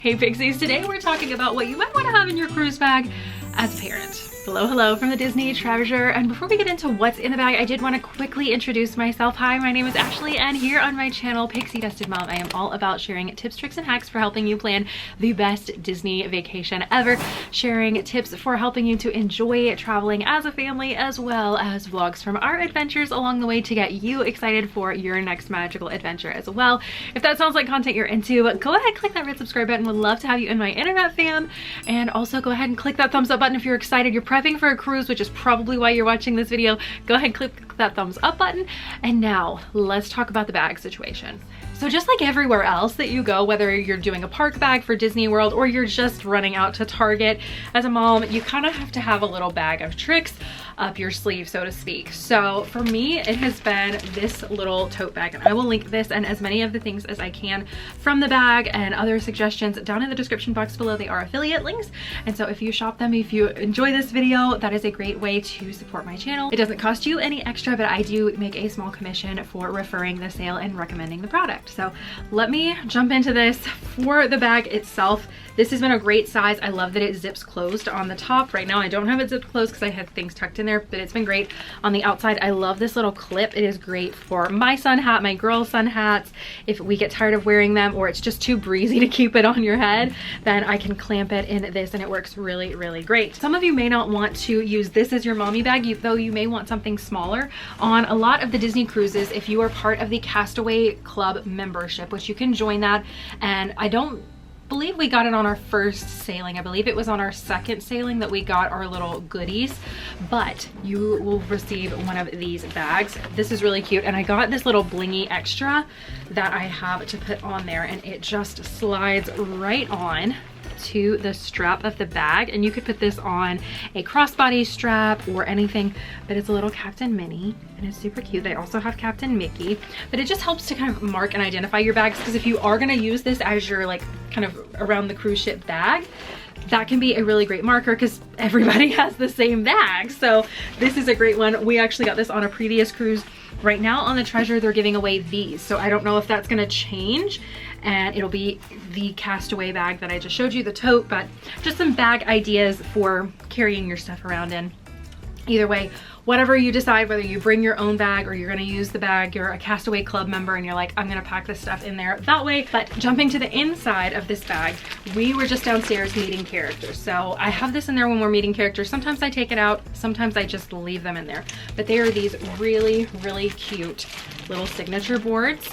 Hey Pixies, today we're talking about what you might want to have in your cruise bag as a parent. Hello from the Disney Treasure, and before we get into what's in the bag, I did want to quickly introduce myself. Hi, my name is Ashley, and here on my channel, Pixie Dusted Mom, I am all about sharing tips, tricks, and hacks for helping you plan the best Disney vacation ever, sharing tips for helping you to enjoy traveling as a family, as well as vlogs from our adventures along the way to get you excited for your next magical adventure as well. If that sounds like content you're into, go ahead and click that red subscribe button. Would love to have you in my internet fam, and also go ahead and click that thumbs up button if you're excited. You're prepping for a cruise, which is probably why you're watching this video. Go ahead and click that thumbs up button. And now let's talk about the bag situation. So just like everywhere else that you go, whether you're doing a park bag for Disney World or you're just running out to Target, as a mom, you kind of have to have a little bag of tricks up your sleeve, so to speak. So for me, it has been this little tote bag, and I will link this and as many of the things as I can from the bag and other suggestions down in the description box below. They are affiliate links, and so if you shop them, if you enjoy this video, that is a great way to support my channel. It doesn't cost you any extra, but I do make a small commission for referring the sale and recommending the product. So let me jump into this. For the bag itself, this has been a great size. I love that it zips closed on the top. Right now I don't have it zipped closed because I have things tucked in there, but it's been great on the outside. I love this little clip. It is great for my sun hat, my girl sun hats. If we get tired of wearing them or it's just too breezy to keep it on your head, then I can clamp it in this and it works really, really great. Some of you may not want to use this as your mommy bag, though you may want something smaller. On a lot of the Disney cruises, if you are part of the Castaway Club membership, which you can join that, and I don't believe we got it on our first sailing. I believe it was on our second sailing that we got our little goodies, but you will receive one of these bags. This is really cute, and I got this little blingy extra that I have to put on there, and it just slides right on to the strap of the bag, and you could put this on a crossbody strap or anything, but it's a little Captain Minnie and it's super cute. They also have Captain Mickey, but it just helps to kind of mark and identify your bags, because if you are going to use this as your like kind of around the cruise ship bag, that can be a really great marker because everybody has the same bag. So this is a great one. We actually got this on a previous cruise. Right now on the Treasure, they're giving away these, so I don't know if that's going to change, and it'll be the Castaway bag that I just showed you, the tote, but just some bag ideas for carrying your stuff around in. Either way, whatever you decide, whether you bring your own bag or you're going to use the bag, you're a Castaway Club member and you're like, I'm going to pack this stuff in there that way. But jumping to the inside of this bag, we were just downstairs meeting characters. So I have this in there when we're meeting characters. Sometimes I take it out, sometimes I just leave them in there. But they are these really, really cute little signature boards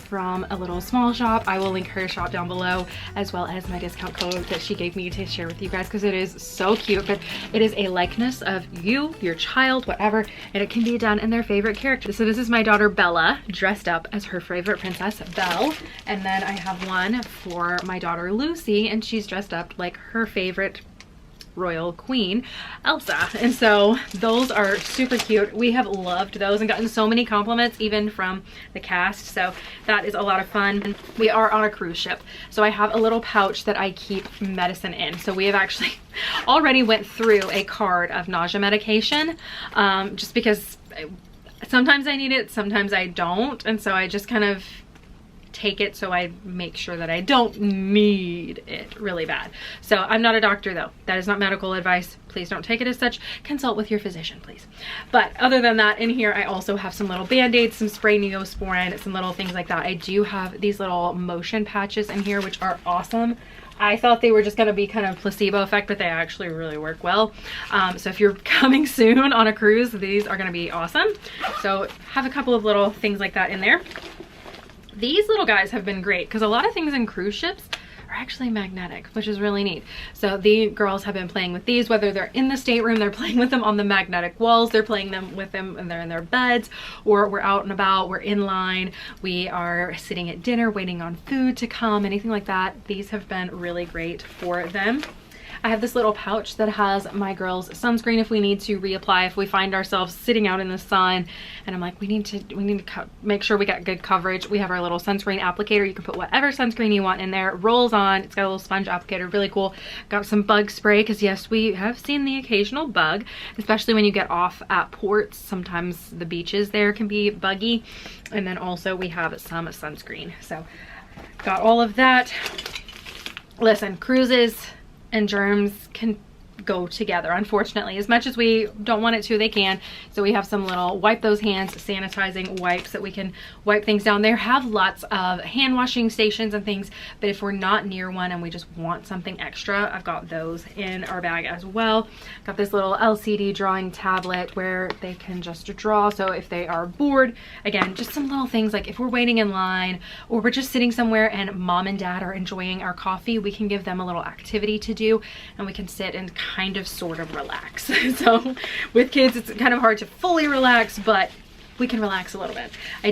from a little small shop. I will link her shop down below, as well as my discount code that she gave me to share with you guys, because it is so cute. But it is a likeness of you, your child, whatever, and it can be done in their favorite character. So this is my daughter Bella dressed up as her favorite princess, Belle, and then I have one for my daughter Lucy, and she's dressed up like her favorite royal queen, Elsa. And so those are super cute. We have loved those and gotten so many compliments even from the cast, so that is a lot of fun. We are on a cruise ship, so I have a little pouch that I keep medicine in. So we have actually already went through a card of nausea medication, just because sometimes I need it, sometimes I don't, and so I just kind of take it so I make sure that I don't need it really bad. So I'm not a doctor though. That is not medical advice. Please don't take it as such. Consult with your physician, please. But other than that, in here I also have some little band-aids, some spray Neosporin, some little things like that. I do have these little motion patches in here, which are awesome. I thought they were just going to be kind of placebo effect, but they actually really work well. So if you're coming soon on a cruise, these are going to be awesome. So have a couple of little things like that in there. These little guys have been great because a lot of things in cruise ships are actually magnetic, which is really neat. So the girls have been playing with these, whether they're in the stateroom, they're playing with them on the magnetic walls, they're playing them with them and they're in their beds, or we're out and about, we're in line, we are sitting at dinner waiting on food to come, anything like that. These have been really great for them. I have this little pouch that has my girls' sunscreen if we need to reapply, if we find ourselves sitting out in the sun and I'm like, we need to make sure we got good coverage. We have our little sunscreen applicator. You can put whatever sunscreen you want in there. It rolls on. It's got a little sponge applicator, really cool. Got some bug spray because yes, we have seen the occasional bug, especially when you get off at ports. Sometimes the beaches there can be buggy. And then also we have some sunscreen. So got all of that. Listen, cruises and germs can go together, unfortunately. As much as we don't want it to, they can. So we have some little wipe those hands sanitizing wipes that we can wipe things down. They have lots of hand washing stations and things, but if we're not near one and we just want something extra, I've got those in our bag as well. Got this little LCD drawing tablet where they can just draw. So if they are bored, again, just some little things like if we're waiting in line or we're just sitting somewhere and mom and dad are enjoying our coffee, we can give them a little activity to do and we can sit and kind of sort of relax. So with kids it's kind of hard to fully relax, but we can relax a little bit. I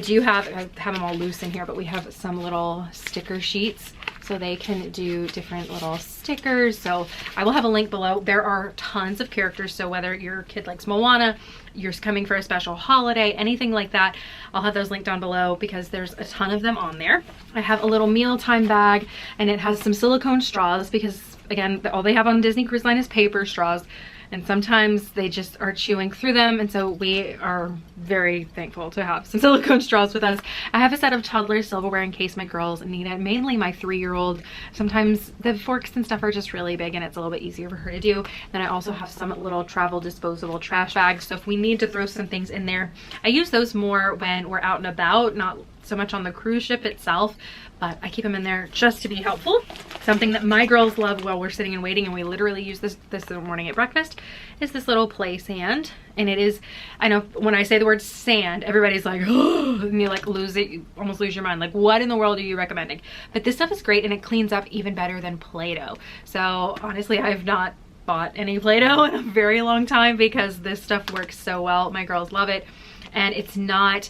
have them all loose in here, but we have some little sticker sheets so they can do different little stickers. So I will have a link below. There are tons of characters, so whether your kid likes Moana, you're coming for a special holiday, anything like that, I'll have those linked down below because there's a ton of them on there. I have a little mealtime bag and it has some silicone straws because again, all they have on Disney Cruise Line is paper straws, and sometimes they just are chewing through them, and so we are very thankful to have some silicone straws with us. I have a set of toddler silverware in case my girls need it, mainly my 3-year-old. Sometimes the forks and stuff are just really big and it's a little bit easier for her to do. Then I also have some little travel disposable trash bags, so if we need to throw some things in there, I use those more when we're out and about, not so much on the cruise ship itself, but I keep them in there just to be helpful. Something that my girls love while we're sitting and waiting, and we literally use this morning at breakfast, is this little play sand. And it is, I know when I say the word sand, everybody's like, oh, and you like lose it, you almost lose your mind. Like, what in the world are you recommending? But this stuff is great and it cleans up even better than Play-Doh. So honestly, I've not bought any Play-Doh in a very long time because this stuff works so well. My girls love it, and it's not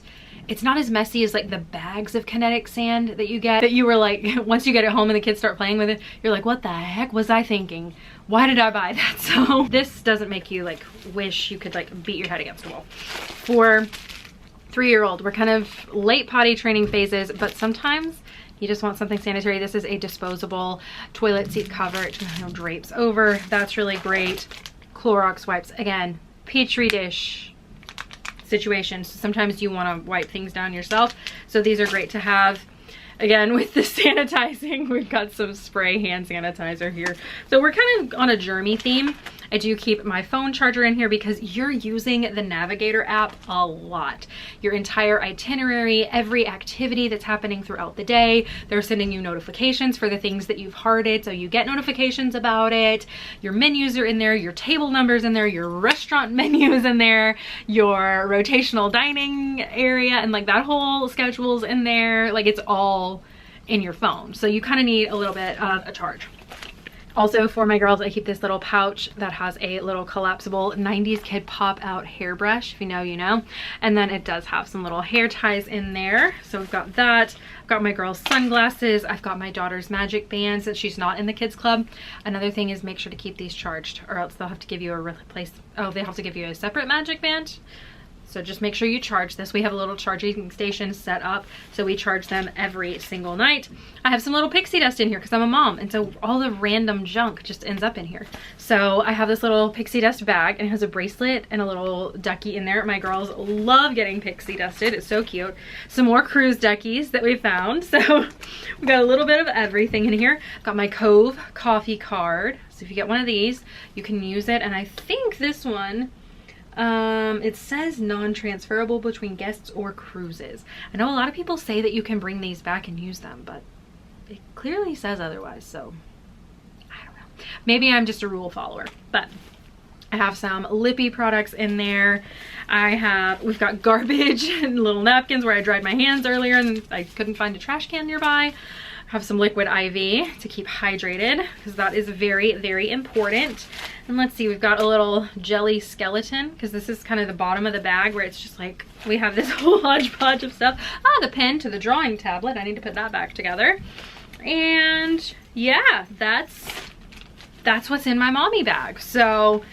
as messy as like the bags of kinetic sand that you get, that you were like, once you get it home and the kids start playing with it, you're like, what the heck was I thinking? Why did I buy that? So this doesn't make you like wish you could like beat your head against a wall. For 3-year-old, we're kind of late potty training phases, but sometimes you just want something sanitary. This is a disposable toilet seat cover. It drapes over. That's really great. Clorox wipes, again, petri dish situations. Sometimes you want to wipe things down yourself, so these are great to have. Again, with the sanitizing, we've got some spray hand sanitizer here. So we're kind of on a germy theme. I do keep my phone charger in here because you're using the Navigator app a lot. Your entire itinerary, every activity that's happening throughout the day, they're sending you notifications for the things that you've hearted, so you get notifications about it. Your menus are in there, your table numbers in there, your restaurant menus in there, your rotational dining area, and like that whole schedule's in there. Like, it's all in your phone, so you kind of need a little bit of a charge. Also for my girls, I keep this little pouch that has a little collapsible 90s kid pop out hairbrush. If you know, you know. And then it does have some little hair ties in there. So we've got that. I've got my girls' sunglasses. I've got my daughter's magic bands that she's not in the kids club. Another thing is make sure to keep these charged, or else they'll have to give you they have to give you a separate magic band. So just make sure you charge this. We have a little charging station set up, so we charge them every single night. I have some little pixie dust in here because I'm a mom, and so all the random junk just ends up in here. So I have this little pixie dust bag, and it has a bracelet and a little ducky in there. My girls love getting pixie dusted. It's so cute. Some more cruise duckies that we found. So we got a little bit of everything in here. Got my Cove coffee card. So if you get one of these, you can use it. And I think this one, it says non-transferable between guests or cruises. I know a lot of people say that you can bring these back and use them, but it clearly says otherwise, so I don't know. Maybe I'm just a rule follower, but I have some lippy products in there. We've got garbage and little napkins where I dried my hands earlier and I couldn't find a trash can nearby. Have some liquid IV to keep hydrated because that is very, very important. And let's see, we've got a little jelly skeleton because this is kind of the bottom of the bag where it's just like we have this whole hodgepodge of stuff. The pen to the drawing tablet. I need to put that back together. And yeah, that's what's in my mommy bag. So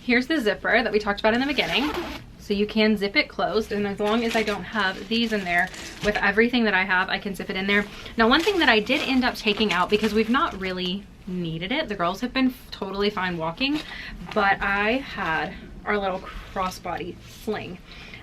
here's the zipper that we talked about in the beginning. So you can zip it closed, and as long as I don't have these in there, with everything that I have, I can zip it in there. Now, one thing that I did end up taking out because we've not really needed it, the girls have been totally fine walking, but I had our little crossbody sling.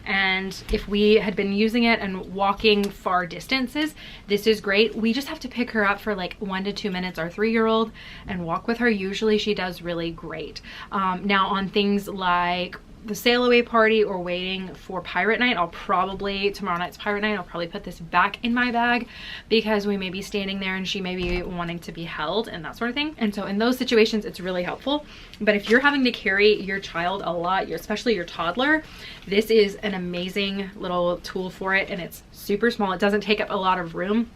And if we had been using it and walking far distances, this is great. We just have to pick her up for like 1 to 2 minutes, our 3-year-old, and walk with her. Usually she does really great. Now on things like the sail away party or waiting for pirate night, tomorrow night's pirate night, I'll probably put this back in my bag because we may be standing there and she may be wanting to be held and that sort of thing. And so in those situations, it's really helpful. But if you're having to carry your child a lot, especially your toddler, this is an amazing little tool for it. And it's super small. It doesn't take up a lot of room,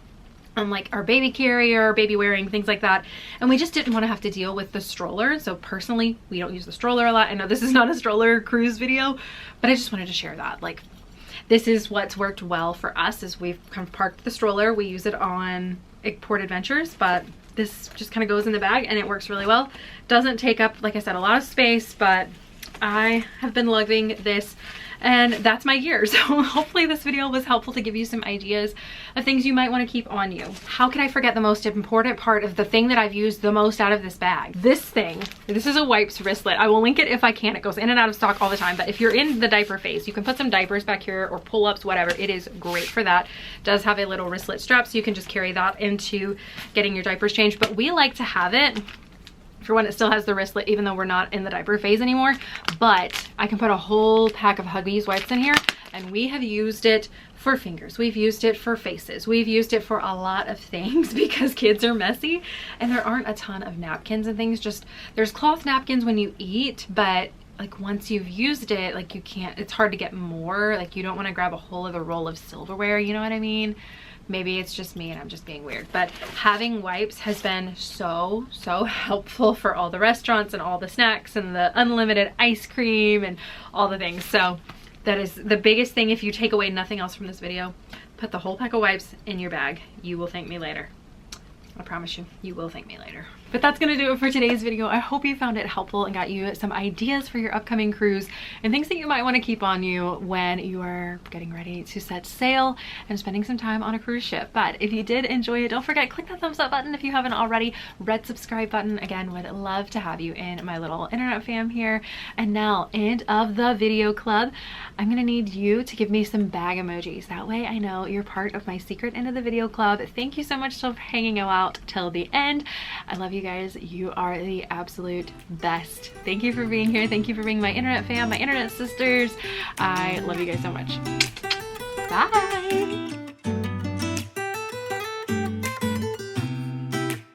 unlike our baby carrier, baby wearing, things like that. And we just didn't want to have to deal with the stroller. So personally, we don't use the stroller a lot. I know this is not a stroller cruise video, but I just wanted to share that. Like, this is what's worked well for us, is we've kind of parked the stroller. We use it on port adventures, but this just kind of goes in the bag and it works really well. Doesn't take up, like I said, a lot of space, but I have been loving this. And that's my year. So hopefully this video was helpful to give you some ideas of things you might want to keep on you. How could I forget the most important part of the thing that I've used the most out of this bag? This thing. This is a wipes wristlet. I will link it if I can. It goes in and out of stock all the time. But if you're in the diaper phase, you can put some diapers back here or pull-ups, whatever. It is great for that. It does have a little wristlet strap, so you can just carry that into getting your diapers changed. But we like to have it for when it still has the wristlet, even though we're not in the diaper phase anymore. But I can put a whole pack of Huggies wipes in here, and we have used it for fingers. We've used it for faces. We've used it for a lot of things because kids are messy and there aren't a ton of napkins and things. Just, there's cloth napkins when you eat, but like once you've used it, like you can't, it's hard to get more. Like you don't want to grab a whole other roll of silverware, you know what I mean? Maybe it's just me and I'm just being weird, but having wipes has been so helpful for all the restaurants and all the snacks and the unlimited ice cream and all the things. So that is the biggest thing. If you take away nothing else from this video, put the whole pack of wipes in your bag. You will thank me later. I promise you, you will thank me later. But that's gonna do it for today's video. I hope you found it helpful and got you some ideas for your upcoming cruise and things that you might want to keep on you when you are getting ready to set sail and spending some time on a cruise ship. But if you did enjoy it, don't forget, click that thumbs up button if you haven't already. Red subscribe button. Again, would love to have you in my little internet fam here. And now, end of the video club, I'm gonna need you to give me some bag emojis. That way I know you're part of my secret end of the video club. Thank you so much for hanging out till the end. I love you guys. You are the absolute best. Thank you for being here. Thank you for being my internet fam, my internet sisters. I love you guys so much. Bye.